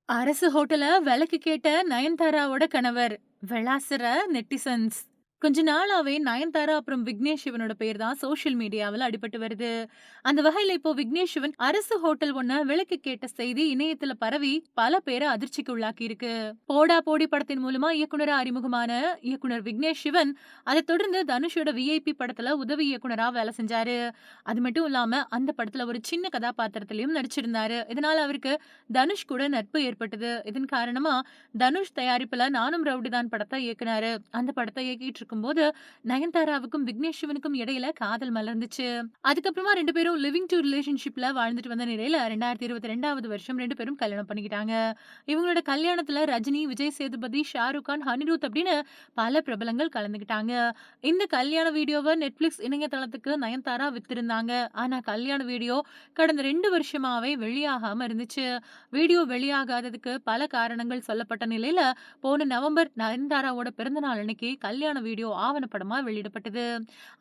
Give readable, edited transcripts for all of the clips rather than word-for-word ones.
அரசு ஹோட்டல விலைக்கு கேட்ட நயன்தாராவோட கணவர். விளாசுற நெட்டிசன்ஸ். கொஞ்ச நாளாவே நயன்தாரா அப்புறம் விக்னேஷ் சிவனோட பேர் தான் சோஷியல் மீடியாவுல அடிபட்டு வருது. அந்த வகையில இப்போ விக்னேஷ் சிவன் அரசு ஹோட்டல் ஒண்ண விலைக்கு கேட்ட செய்தி இணையத்துல பரவி பல பேர அதிர்ச்சிக்கு உள்ளாக்கி இருக்கு. போடா போடி படத்தின் மூலமா இயக்குனரா அறிமுகமான இயக்குனர் விக்னேஷ் சிவன் அதைத் தொடர்ந்து தனுஷோட விஐபி படத்துல உதவி இயக்குனரா வேலை செஞ்சாரு. அது மட்டும் இல்லாம அந்த படத்துல ஒரு சின்ன கதாபாத்திரத்திலயும் நடிச்சிருந்தாரு. இதனால அவருக்கு தனுஷ் கூட நட்பு ஏற்பட்டது. இதன் காரணமா தனுஷ் தயாரிப்புல நானும் ரவுடிதான் படத்த இயக்குனாரு. அந்த படத்த இயக்கிட்டு இருக்கும்போது, நயன்தாராவுக்கும் விக்னேஷ் சிவனுக்கும் இடையில காதல் மலர்ந்துச்சு. அதுக்கப்புறமா 2 பேரும் லிவிங் டூ ரிலேஷன்ஷிப்ல வாழ்ந்துட்டு வந்த நிலையில 2022வது வருஷம் 2 பேரும் கல்யாணம் பண்ணிக்கிட்டாங்க. இவங்களோட கல்யாணத்துல ரஜினி, விஜய் சேதுபதி, ஷாருக் கான், அனிருத் அப்படின்னு பல பிரபலங்கள் கலந்துக்கிட்டாங்க. இந்த கல்யாண வீடியோவ Netflix இணையதளத்துக்கு நயன்தாரா வித்திருந்தாங்க. ஆனா கல்யாண வீடியோ கடந்த 2 வருஷமாவே வெளியாகாம இருந்துச்சு. வீடியோ வெளியாகாததுக்கு பல காரணங்கள் சொல்லப்பட்ட நிலையில, போன நவம்பர் நயன்தாராவோட பிறந்தநாள் அன்னைக்கு கல்யாண வீடியோ ஆவணப்படமா வெளியிடப்பட்டது.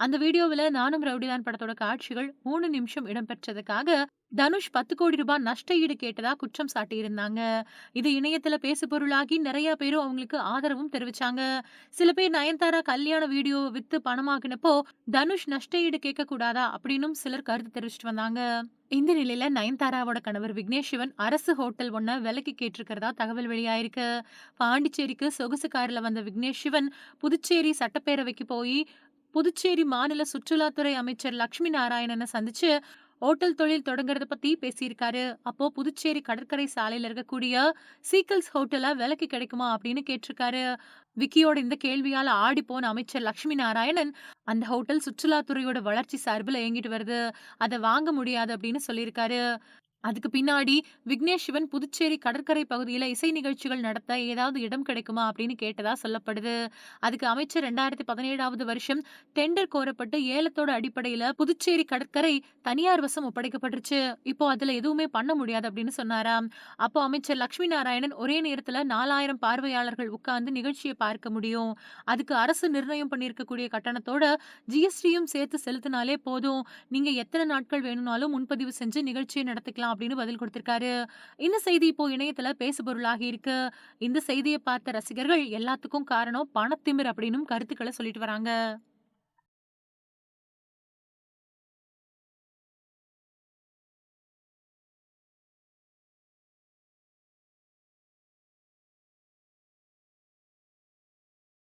அந்த வீடியோவுல நானும் ரவுடிதான் படத்தோட காட்சிகள் 3 நிமிஷம் இடம்பெற்றதுக்காக தனுஷ் ரூ. 10 கோடி நஷ்ட ஈடு கேட்டதா குற்றம் சாட்டியிருந்தாங்க. இது இணையத்துல பேசுபொருளாகி நெறைய பேரும் அவங்களுக்கு ஆதரவும் தெரிவிச்சாங்க. சில பேர் நயன்தாரா கல்யாண வீடியோ வித்து பணமாக்குனப்போ, தனுஷ் நஷ்ட ஈடு கேட்கக் கூடாதா? அப்படின்னும் சிலர் கருத்து தெரிவிச்சுட்டு வந்தாங்க. இந்த நிலையில நயன்தாராவோட கணவர் விக்னேஷ் சிவன் அரசு ஹோட்டல் ஒண்ண விலைக்கு கேட்டிருக்கிறதா தகவல் வெளியாயிருக்கு. பாண்டிச்சேரிக்கு சொகுசு கார்ல வந்த விக்னேஷ் சிவன் புதுச்சேரி சட்டப்பேரவைக்கு போய் புதுச்சேரி மாநில சுற்றுலாத்துறை அமைச்சர் லட்சுமி நாராயணன சந்திச்சு ஓட்டல் தொழில் தொடங்குறத பத்தி பேசியிருக்காரு. அப்போ புதுச்சேரி கடற்கரை சாலையில இருக்கக்கூடிய சீக்கல்ஸ் ஹோட்டலா விலைக்கு கிடைக்குமா அப்படின்னு கேட்டிருக்காரு. விக்கியோட இந்த கேள்வியால ஆடிப்போன அமைச்சர் லட்சுமி நாராயணன், அந்த ஹோட்டல் சுற்றுலாத்துறையோட வளர்ச்சி சார்புல இயங்கிட்டு வருது. அத வாங்க முடியாது அப்படின்னு சொல்லியிருக்காரு. அதுக்கு பின்னாடி விக்னேஷ் சிவன் புதுச்சேரி கடற்கரை பகுதியில இசை நிகழ்ச்சிகள் நடத்த ஏதாவது இடம் கிடைக்குமா அப்படின்னு கேட்டதா சொல்லப்படுது. அதுக்கு அமைச்சர் 2017வது வருஷம் டெண்டர் கோரப்பட்டு ஏலத்தோட அடிப்படையில புதுச்சேரி கடற்கரை தனியார் வசம் ஒப்படைக்கப்பட்டுருச்சு. இப்போ அதுல எதுவுமே பண்ண முடியாது அப்படின்னு சொன்னாராம். அப்போ அமைச்சர் லட்சுமி நாராயணன் ஒரே நேரத்துல 4000 பார்வையாளர்கள் உட்கார்ந்து நிகழ்ச்சியை பார்க்க முடியும். அதுக்கு அரசு நிர்ணயம் பண்ணியிருக்கக்கூடிய கட்டணத்தோட ஜிஎஸ்டியும் சேர்த்து செலுத்தினாலே போதும். நீங்க எத்தனை நாட்கள் வேணும்னாலும் முன்பதிவு செஞ்சு நிகழ்ச்சியை நடத்திக்கலாம் அப்படின்னு பதில் கொடுத்திருக்காரு. இந்த செய்தி இப்போ இணையத்துல பேசுபொருளாகி இருக்கு. இந்த செய்தியை பார்த்த ரசிகர்கள் எல்லாத்துக்கும் காரணம் பணத்திமிர் அப்படின்னும் கருத்துக்களை சொல்லிட்டு வராங்க.